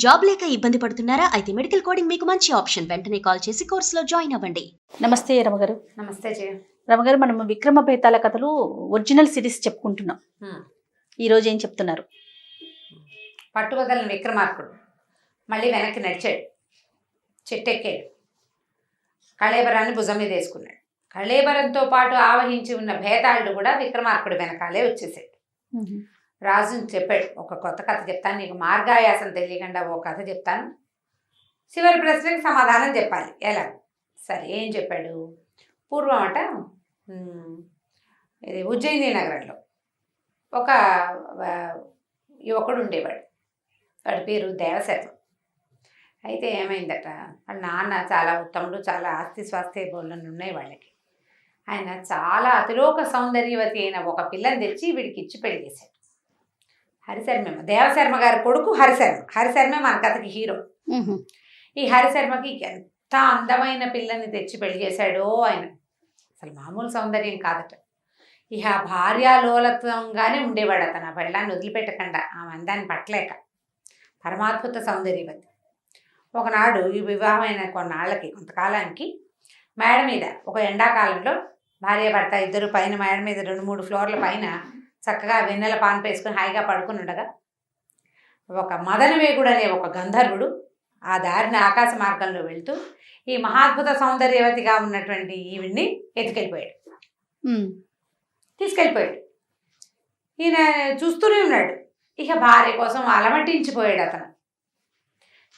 Job లేక ఇబ్బంది పడుతున్నారా? అయితే మెడికల్ కోడింగ్ మీకు మంచి ఆప్షన్. వెంటనే కాల్ చేసి కోర్సులో జాయిన్ అవ్వండి. నమస్తే రమగారు. నమస్తే జయ. రమగారు, మనం విక్రమ బేతాళ కథలు ఒరిజినల్ సిరీస్ చెప్పుకుంటున్నాం. ఈరోజు ఏం చెప్తున్నారు? పట్టువదలని విక్రమార్కుడు మళ్ళీ వెనక్కి నడిచాడు, చెట్టెక్కాడు, కళేబరాన్ని భుజం మీద వేసుకున్నాడు. కళేబరంతో పాటు ఆవహించి ఉన్న భేతాళుడు కూడా విక్రమార్కుడు వెనకాలే వచ్చేసాడు. రాజుని చెప్పాడు, ఒక కొత్త కథ చెప్తాను, నీకు మార్గాయాసం తెలియకుండా ఓ కథ చెప్తాను, చివరి ప్రశ్నకి సమాధానం చెప్పాలి. ఎలా? సరే, ఏం చెప్పాడు? పూర్వం అట ఇది ఉజ్జయిని నగరంలో ఒక యువకుడు ఉండేవాడు. వాడి పేరు దేవశర్మ. అయితే ఏమైందట, వాళ్ళ నాన్న చాలా ఉత్తముడు, చాలా ఆస్తి స్వాస్థ్యబోళ్ళని ఉన్నాయి వాళ్ళకి. ఆయన చాలా అతిలోక సౌందర్యవతి అయిన ఒక పిల్లని తెచ్చి వీడికి ఇచ్చి పెళ్లి చేశాడు. హరిశర్మ, దేవశర్మ గారి కొడుకు హరిశర్మ. హరిశర్మ మన కథకి హీరో. ఈ హరిశర్మకి ఎంత అందమైన పిల్లని తెచ్చి పెళ్లి చేశాడో ఆయన. అసలు మామూలు సౌందర్యం కాదట. ఇక భార్యాలోలత్వంగానే ఉండేవాడు అతను. ఆ పెళ్ళాన్ని వదిలిపెట్టకుండా, ఆమె అందాన్ని పట్టలేక. పరమాద్భుత సౌందర్యవతి. ఒకనాడు ఈ వివాహమైన కొంతకాలానికి మేడ మీద ఒక ఎండాకాలంలో భార్యాభర్త ఇద్దరు పైన మేడ మీద 2-3 ఫ్లోర్ల పైన చక్కగా వెన్నెల పాన్ వేసుకుని హాయిగా పడుకుని ఉండగా ఒక మదనవేగుడు అనే ఒక గంధర్వుడు ఆ దారిని ఆకాశ మార్గంలో వెళ్తూ ఈ మహాద్భుత సౌందర్యవతిగా ఉన్నటువంటి ఈవిడ్ని ఎత్తుకెళ్ళిపోయాడు, తీసుకెళ్ళిపోయాడు. ఈయన చూస్తూనే ఉన్నాడు. ఇక భార్య కోసం అలమటించిపోయాడు అతను.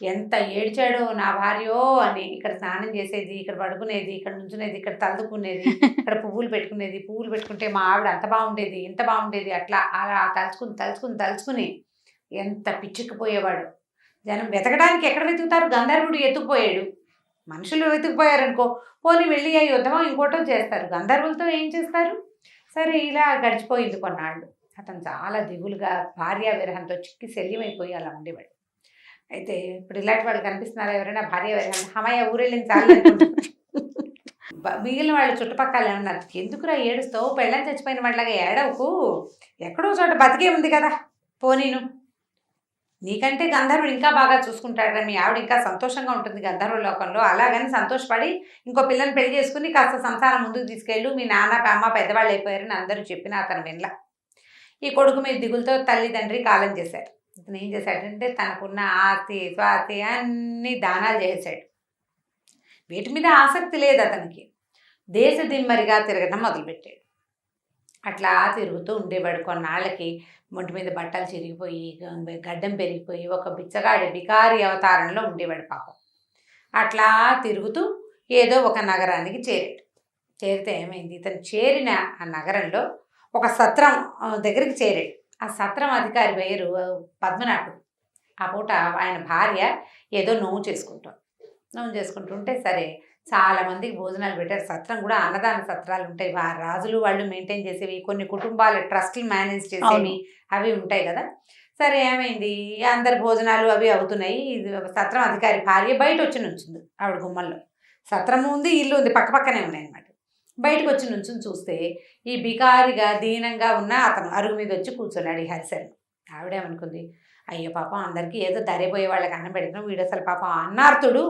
ఎంత ఏడ్చాడో, నా భార్యో అని. ఇక్కడ స్నానం చేసేది, ఇక్కడ పడుకునేది, ఇక్కడ నుంచునేది, ఇక్కడ తలుదుకునేది, ఇక్కడ పువ్వులు పెట్టుకుంటే మా ఆవిడ అంత బాగుండేది, ఇంత బాగుండేది, అట్లా అలా తలుచుకుని ఎంత పిచ్చుకుపోయేవాడు. జనం వెతకడానికి ఎక్కడ వెతుకుతారు? గంధర్వుడు ఎత్తుకుపోయాడు. మనుషులు వెతుకుపోయారనుకో, పోనీ వెళ్ళి ఆ యుద్ధమో ఇంకోటో చేస్తారు. గంధర్వులతో ఏం చేస్తారు? సరే, ఇలా గడిచిపోయింది కొన్నాళ్ళు. అతను చాలా దిగులుగా భార్యా విరహంతో చిక్కి శల్యమైపోయి అలా ఉండేవాడు. అయితే ఇప్పుడు ఇలాంటి వాళ్ళు కనిపిస్తున్నారు ఎవరైనా భార్య విరహం, హమయ్య ఊరెళ్ళింది చాలు అనుకుంటున్నారు. మిగిలిన వాళ్ళు చుట్టుపక్కల ఏమన్నారు, ఎందుకురా ఏడుస్తావు, పెళ్ళని చచ్చిపోయిన వాళ్ళగా ఏడవకు, ఎక్కడో చోట బతికే ఉంది కదా, పోనీను, నీకంటే గంధర్వుడు ఇంకా బాగా చూసుకుంటాడు, మీ ఆవిడ ఇంకా సంతోషంగా ఉంటుంది గంధర్వ లోకంలో, అలాగని సంతోషపడి ఇంకో పిల్లని పెళ్లి చేసుకుని కాస్త సంసారం ముందుకు తీసుకెళ్ళు, మీ నాన్న అమ్మ పెద్దవాళ్ళు అయిపోయారని అందరూ చెప్పినా అతను వినలా. ఈ కొడుకు మీద దిగులతో తల్లిదండ్రి కాలం చేశారు. ఇతను ఏం చేశాడంటే తనకున్న ఆస్తి స్వాస్తి అన్నీ దానాలు చేశాడు. వీటి మీద ఆసక్తి లేదు అతనికి. దేశ దిమ్మరిగా తిరగడం మొదలుపెట్టాడు. అట్లా తిరుగుతూ ఉండేవాడు. కొన్నాళ్ళకి ఒంటి మీద బట్టలు చిరిగిపోయి, గడ్డం పెరిగిపోయి, ఒక బికారి అవతారంలో ఉండేవాడు పాపం. అట్లా తిరుగుతూ ఏదో ఒక నగరానికి చేరాడు. చేరితే ఏమైంది, ఇతను చేరిన ఆ నగరంలో ఒక సత్రం దగ్గరికి చేరాడు. ఆ సత్రం అధికారి పేరు పద్మనాభుడు. ఆ పూట ఆయన భార్య ఏదో నోము చేసుకుంటుంటే సరే, చాలామందికి భోజనాలు పెట్టారు. సత్రం కూడా అన్నదాన సత్రాలు ఉంటాయి, రాజులు వాళ్ళు మెయింటైన్ చేసేవి, కొన్ని కుటుంబాల ట్రస్ట్లు మేనేజ్ చేసేవి అవి ఉంటాయి కదా. సరే, ఏమైంది, అందరి భోజనాలు అవి అవుతున్నాయి. సత్రం అధికారి భార్య బయట వచ్చి నుంచుంది ఆవిడ గుమ్మంలో. సత్రము ఉంది, ఇల్లు ఉంది, పక్కనే ఉన్నాయి అన్నమాట. బయటకు వచ్చి నుంచుని చూస్తే ఈ బికారిగా దీనంగా ఉన్న అతను అరుగు మీద వచ్చి కూర్చున్నాడు ఈ హరిశర్మ. ఆవిడేమనుకుంది, అయ్యో పాపం అందరికీ ఏదో దరైపోయే వాళ్ళకి అన్నం పెడుతున్నాం, వీడు అసలు పాపం అన్నార్తుడు,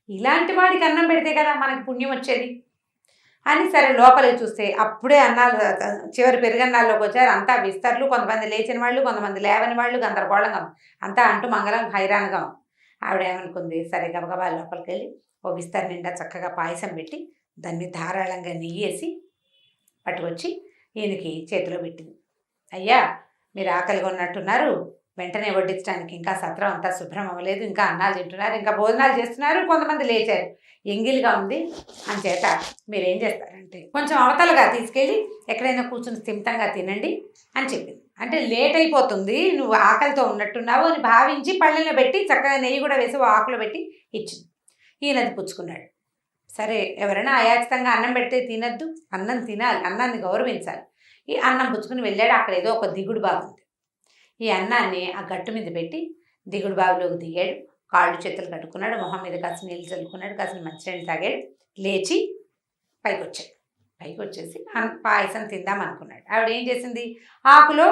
ఇలాంటి వాడికి అన్నం పెడితే కదా మనకు పుణ్యం వచ్చేది అని. సరే, లోపలికి చూస్తే అప్పుడే అన్నాలు చివరి పెరుగన్నాల్లోకి వచ్చారు. అంతా విస్తర్లు, కొంతమంది లేచిన వాళ్ళు, కొంతమంది లేవని వాళ్ళు, గందరగోళంగా అంతా అంటూ మంగళం హైరాన్గా. ఆవిడేమనుకుంది, సరే గబగబా లోపలికి వెళ్ళి ఓ విస్తర్ నిండా చక్కగా పాయసం పెట్టి దాన్ని ధారాళంగా నెయ్యేసి పట్టుకొచ్చి ఈయనకి చేతిలో పెట్టింది. అయ్యా, మీరు ఆకలిగా ఉన్నట్టున్నారు, వెంటనే వడ్డించడానికి, ఇంకా సత్రం అంతా శుభ్రం అవ్వలేదు, ఇంకా అన్నాలు తింటున్నారు, ఇంకా భోజనాలు చేస్తున్నారు, కొంతమంది లేచారు, ఎంగిలిగా ఉంది, అంచేత మీరేం చేస్తారంటే కొంచెం అవతలగా తీసుకెళ్ళి ఎక్కడైనా కూర్చుని స్థిమితంగా తినండి అని చెప్పింది. అంటే లేట్ అయిపోతుంది, నువ్వు ఆకలితో ఉన్నట్టున్నావు అని భావించి పళ్ళెంలో పెట్టి చక్కగా నెయ్యి కూడా వేసి ఆకులో పెట్టి ఇచ్చింది. ఈయనది పుచ్చుకున్నాడు. సరే, ఎవరైనా అయాచితంగా అన్నం పెడితే తినద్దు, అన్నం తినాలి, అన్నాన్ని గౌరవించాలి. ఈ అన్నం పుచ్చుకుని వెళ్ళాడు. అక్కడ ఏదో ఒక దిగుడు బావి ఉంది. ఈ అన్నాన్ని ఆ గట్టు మీద పెట్టి దిగుడు బావిలోకి దిగాడు. కాళ్ళు చేతులు కట్టుకున్నాడు, మొహం మీద కాసిన నీళ్ళు చల్లుకున్నాడు, కాసిన మంచినీళ్ళు తాగాడు, లేచి పైకి వచ్చేసి పాయసం తిందాం అనుకున్నాడు. ఆవిడ ఏం చేసింది, ఆకులో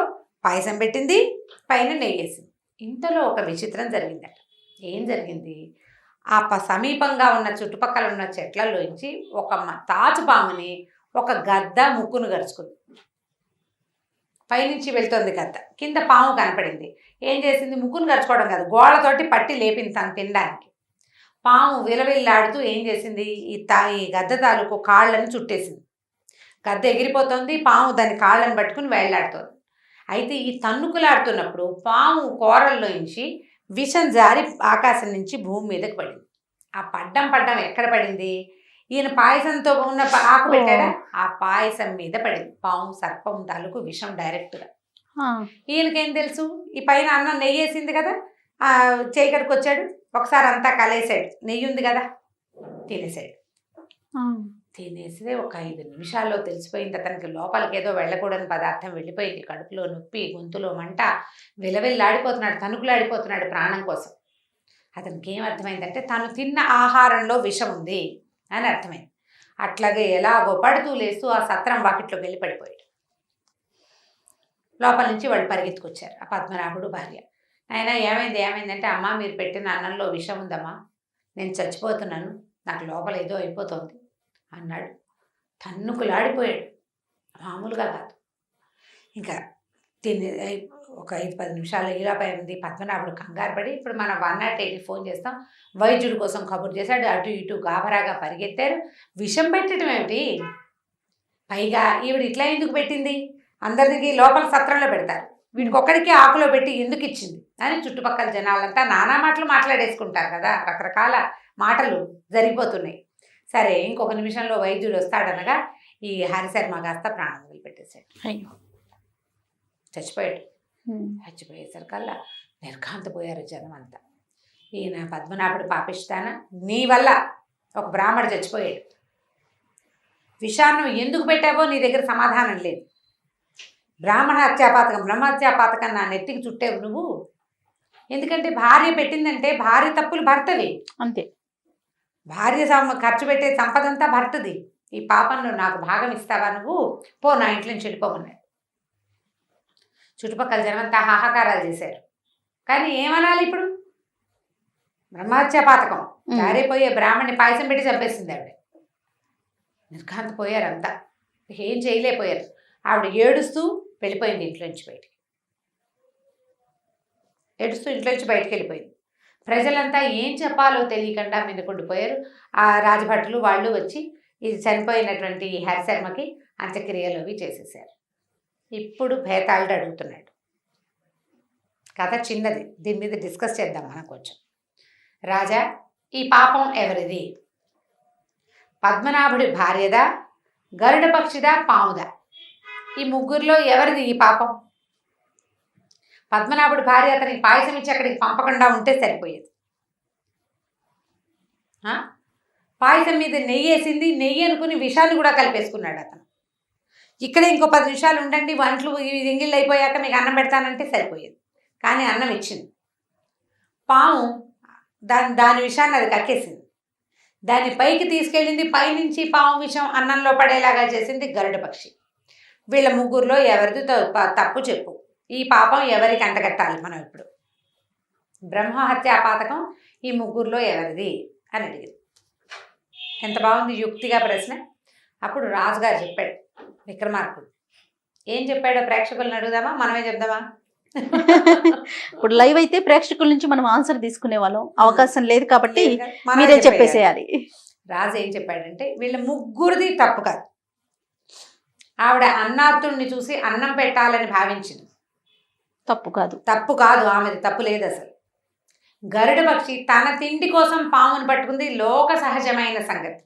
పాయసం పెట్టింది, పైన నెయ్యి వేసింది. ఇంతలో ఒక విచిత్రం జరిగిందట. ఏం జరిగింది, ఆ సమీపంగా ఉన్న చుట్టుపక్కల ఉన్న చెట్లలోంచి ఒక తాచుపాముని ఒక గద్ద ముక్కును గరుచుకుంది. పైనుంచి వెళ్తుంది గద్ద, కింద పాము కనపడింది. ఏం చేసింది, ముక్కును గరుచుకోవడం కాదు, గోళ్ళతోటి పట్టి లేపింది తను తినడానికి. పాము విలవిల్లాడుతూ ఏం చేసింది, ఈ గద్ద తాలూకు కాళ్ళని చుట్టేసింది. గద్ద ఎగిరిపోతుంది, పాము దాని కాళ్ళని పట్టుకుని వేళ్లాడుతుంది. అయితే ఈ తన్నుకులాడుతున్నప్పుడు పాము కోరల్లోంచి విషం జారి ఆకాశం నుంచి భూమి మీదకి పడింది. ఆ పడ్డం ఎక్కడ పడింది, ఈయన పాయసంతో ఉన్న ఆకు పెట్టాడా, ఆ పాయసం మీద పడింది. పాము సర్పం తాలూకు విషం డైరెక్ట్గా. ఈయనకేం తెలుసు, ఈ పైన అన్నం నెయ్యి వేసింది కదా, చేయికడికి వచ్చాడు, ఒకసారి అంతా కలేసాడు, నెయ్యి ఉంది కదా, తినేసాడు. తినేస్తే ఒక 5 నిమిషాల్లో తెలిసిపోయింది అతనికి, లోపలికి ఏదో వెళ్ళకూడని పదార్థం వెళ్ళిపోయింది. కడుపులో నొప్పి, గొంతులో మంట, విలవిల్లాడిపోతున్నాడు, తణుకులాడిపోతున్నాడు ప్రాణం కోసం. అతనికి ఏం అర్థమైందంటే తను తిన్న ఆహారంలో విషం ఉంది అని అర్థమైంది. అట్లాగే ఎలాగో పడుతూ లేస్తూ ఆ సత్రం వాకిట్లోకి వెళ్ళి పడిపోయాడు. లోపల నుంచి వాళ్ళు పరిగెత్తుకొచ్చారు, ఆ పద్మనాభుడు భార్య. ఆయన ఏమైందంటే, అమ్మ మీరు పెట్టిన అన్నంలో విషం ఉందమ్మా, నేను చచ్చిపోతున్నాను, నాకు లోపల ఏదో అయిపోతుంది అన్నాడు. తన్నుకులాడిపోయాడు, మామూలుగా కాదు. ఇంకా ఒక 5-10 నిమిషాలు ఈలోపై ఉంది. పద్మనాభుడు కంగారు పడి, ఇప్పుడు మనం 108కి ఫోన్ చేస్తాం, వైద్యుడి కోసం కబురు చేశాడు. అటు ఇటు గాబరాగా పరిగెత్తారు. విషం పెట్టడం ఏమిటి, పైగా ఈవిడ ఇట్లా ఎందుకు పెట్టింది, అందరికి లోపల సత్రంలో పెడతారు, వీడికి ఒక్కడికి ఆకులో పెట్టి ఎందుకు ఇచ్చింది అని చుట్టుపక్కల జనాలంతా నానా మాటలు మాట్లాడేసుకుంటారు కదా, రకరకాల మాటలు జరిగిపోతున్నాయి. సరే, ఇంకొక నిమిషంలో వైద్యుడు వస్తాడనగా ఈ హరిశర్మ కాస్త ప్రాణం వదిలిపెట్టేశాడు. అయ్యో, చచ్చిపోయాడు. చచ్చిపోయేసరికల్లా నిర్ఘాంతపోయారు జనం అంతా. ఈయన పద్మనాభుడు పాపిస్తాన, నీ వల్ల ఒక బ్రాహ్మడు చచ్చిపోయాడు, విషాన్ని ఎందుకు పెట్టావో నీ దగ్గర సమాధానం లేదు, బ్రాహ్మణ హత్యాపాతకం బ్రహ్మహత్యాపాతకం నా నెత్తికి చుట్టావు నువ్వు. ఎందుకంటే భార్య పెట్టిందంటే భార్య తప్పులు భర్తవి, అంతే. భార్య ఖర్చు పెట్టే సంపదంతా భర్తది. ఈ పాపంలో నాకు భాగం ఇస్తావా నువ్వు, పో నా ఇంట్లో నుంచి వెళ్ళిపోమన్నాడు. చుట్టుపక్కల జనమంతా హాహాకారాలు చేశారు. కానీ ఏమనాలి ఇప్పుడు, బ్రహ్మహత్యాపాతకం, జారిపోయే బ్రాహ్మణ్ణి పాయసం పెట్టి చంపేసింది ఆవిడ. నిర్ఘాంతపోయారు అంతా, ఏం చేయలేకపోయారు. ఆవిడ ఏడుస్తూ వెళ్ళిపోయింది ఇంట్లోంచి బయటికి, ఏడుస్తూ ఇంట్లోంచి బయటికి వెళ్ళిపోయింది. ప్రజలంతా ఏం చెప్పాలో తెలియకుండా మీదకుండిపోయారు. ఆ రాజభటులు వాళ్ళు వచ్చి ఇది చనిపోయినటువంటి హరిశర్మకి అంత్యక్రియలు అవి చేసేసారు. ఇప్పుడు భేతాళుడు అడుగుతున్నాడు, కథ చిన్నది, దీని మీద డిస్కస్ చేద్దాం మనం కొంచెం. రాజా, ఈ పాపం ఎవరిది, పద్మనాభుడి భార్యదా, గరుడ పక్షిదా, పాముదా, ఈ ముగ్గురులో ఎవరిది ఈ పాపం? పద్మనాభుడి భార్య అతనికి పాయసం ఇచ్చి అక్కడికి పంపకుండా ఉంటే సరిపోయేది. పాయసం మీద నెయ్యి వేసింది, నెయ్యి అనుకుని విషాన్ని కూడా కలిపేసుకున్నాడు అతను. ఇక్కడే ఇంకో 10 నిమిషాలు ఉండండి, వంటలు ఎంగిళ్ళు అయిపోయాక మీకు అన్నం పెడతానంటే సరిపోయేది. కానీ అన్నం ఇచ్చింది. పాము దాని విషాన్ని అది కక్కేసింది, దాన్ని పైకి తీసుకెళ్ళింది. పైనుంచి పాము విషం అన్నంలో పడేలాగా చేసింది గరుడ పక్షి. వీళ్ళ ముగ్గురులో ఎవరిది తప్పు చెప్పు, ఈ పాపం ఎవరికి అంటగట్టాలి మనం ఇప్పుడు, బ్రహ్మహత్యాపాతకం ఈ ముగ్గురులో ఎవరిది అని అడిగింది. ఎంత బాగుంది యుక్తిగా ప్రశ్న. అప్పుడు రాజుగారు చెప్పాడు, విక్రమార్కుడు ఏం చెప్పాడో ప్రేక్షకులను అడుగుదామా, మనమే చెప్దామా? ఇప్పుడు లైవ్ అయితే ప్రేక్షకుల నుంచి మనం ఆన్సర్ తీసుకునే వాళ్ళం, అవకాశం లేదు కాబట్టి మీరే చెప్పేసేయాలి. రాజు ఏం చెప్పాడంటే, వీళ్ళ ముగ్గురిది తప్పు కాదు, ఆవిడ అన్నార్తుడిని చూసి అన్నం పెట్టాలని భావించింది, తప్పు కాదు. తప్పు కాదు, ఆమెది తప్పు లేదు అసలు. గరుడ పక్షి తన తిండి కోసం పాముని పట్టుకుంది, లోక సహజమైన సంగతి.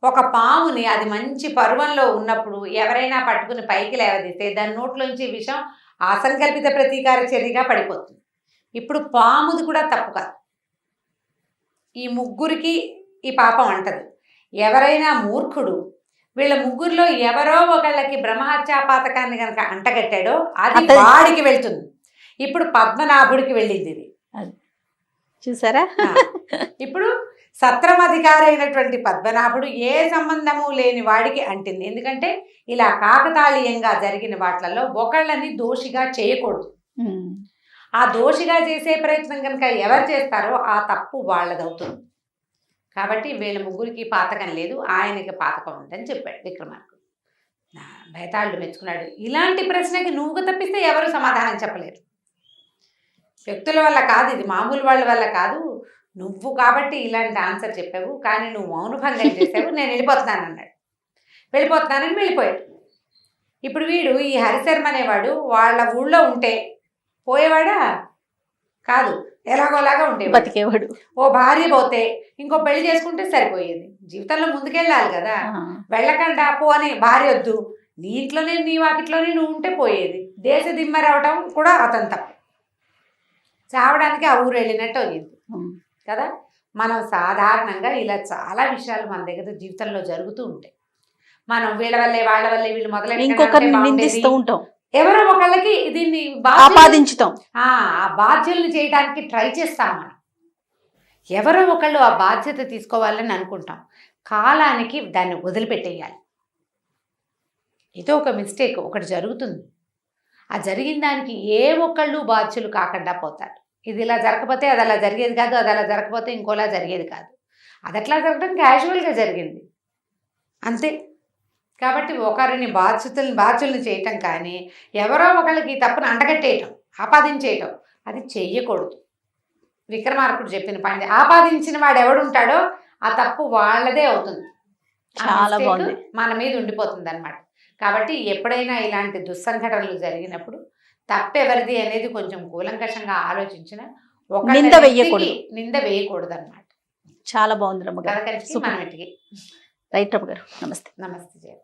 ఒక పాముని అది మంచి పరువంలో ఉన్నప్పుడు ఎవరైనా పట్టుకుని పైకి లేవదీస్తే దాని నోట్లోంచి విషం అసంకల్పిత ప్రతీకార చర్యగా పడిపోతుంది. ఇప్పుడు పాముది కూడా తప్పు కాదు, ఈ ముగ్గురికి ఈ పాపం అంటదు. ఎవరైనా మూర్ఖుడు వీళ్ళ ముగ్గురులో ఎవరో ఒకళ్ళకి బ్రహ్మహత్యాపాతకాన్ని కనుక అంటగట్టాడో అది వాడికి వెళ్తుంది. ఇప్పుడు పద్మనాభుడికి వెళ్ళింది ఇది, చూసారా? ఇప్పుడు సత్రమధికారి అయినటువంటి పద్మనాభుడు ఏ సంబంధము లేని వాడికి అంటింది. ఎందుకంటే ఇలా కాకతాళీయంగా జరిగిన వాటిలలో ఒకళ్ళని దోషిగా చేయకూడదు. ఆ దోషిగా చేసే ప్రయత్నం కనుక ఎవరు చేస్తారో ఆ తప్పు వాళ్ళదవుతుంది. కాబట్టి వీళ్ళ ముగ్గురికి పాతకం లేదు, ఆయనకి పాతకం ఉందని చెప్పాడు విక్రమార్కుడు. బేతాళుడు మెచ్చుకున్నాడు. ఇలాంటి ప్రశ్నకి నువ్వు తప్పిస్తే ఎవరు సమాధానం చెప్పలేరు. వ్యక్తుల వల్ల కాదు, ఇది మామూలు వాళ్ళ వల్ల కాదు, నువ్వు కాబట్టి ఇలాంటి ఆన్సర్ చెప్పావు, కానీ నువ్వు మౌనభంగం చేసావు, నేను వెళ్ళిపోతున్నాను అన్నాడు. వెళ్ళిపోతున్నానని వెళ్ళిపోయాడు. ఇప్పుడు వీడు ఈ హరిశర్మ అనేవాడు వాళ్ళ ఊళ్ళో ఉంటే పోయేవాడా కాదు, ఎలాగోలాగా ఉండేవాడు, బతికేవాడు. ఓ భార్య పోతే ఇంకో పెళ్లి చేసుకుంటే సరిపోయేది. జీవితంలో ముందుకెళ్ళాలి కదా, వెళ్ళకుండా పో అని భార్య వద్దు, నీ ఇంట్లోనే నీ వాకిట్లోనే నువ్వు ఉంటే పోయేది. దేశ దిమ్మరి అవటం కూడా అతను తప్పు, చావడానికి ఆ ఊరు వెళ్ళినట్టు అయ్యింది కదా. మనం సాధారణంగా ఇలా చాలా విషయాలు మన దగ్గర జీవితంలో జరుగుతూ ఉంటాయి. మనం వీళ్ళ వల్లే వాళ్ళ వల్లే వీళ్ళు ఇంకొకరిని నిందిస్తూ మొదలెట్టుకుంటే ఉంటాం, ఎవరో ఒకళ్ళకి దీన్ని ఆపాదించుతాం, ఆ బాధ్యుల్ని చేయడానికి ట్రై చేస్తాం. మనం ఎవరో ఒకళ్ళు ఆ బాధ్యత తీసుకోవాలని అనుకుంటాం, కాలానికి దాన్ని వదిలిపెట్టేయాలి. ఏదో ఒక మిస్టేక్ ఒకటి జరుగుతుంది, ఆ జరిగిన దానికి ఏ ఒక్కళ్ళు బాధ్యులు కాకుండా పోతారు. ఇది ఇలా జరగకపోతే అది అలా జరిగేది కాదు, అది అలా జరగకపోతే ఇంకోలా జరిగేది కాదు, అది అట్లా జరగడం క్యాజువల్గా జరిగింది అంతే. కాబట్టి ఒకరిని బాధ్యుల్ని చేయటం కానీ ఎవరో ఒకళ్ళకి ఈ తప్పును అంటగట్టేయటం, ఆపాదించేయటం అది చెయ్యకూడదు. విక్రమార్కుడు చెప్పిన పని, ఆపాదించిన వాడు ఎవడుంటాడో ఆ తప్పు వాళ్ళదే అవుతుంది, చాలా బాగుంది, మన మీద ఉండిపోతుంది అన్నమాట. కాబట్టి ఎప్పుడైనా ఇలాంటి దుస్సంఘటనలు జరిగినప్పుడు తప్పెవరిది అనేది కొంచెం కూలంకషంగా ఆలోచించిన నింద వేయకూడదు, నింద వేయకూడదు అనమాట. చాలా బాగుంది రమ్మగారు. మనకి రైట్ రమ్మగారు, నమస్తే. నమస్తే జయ.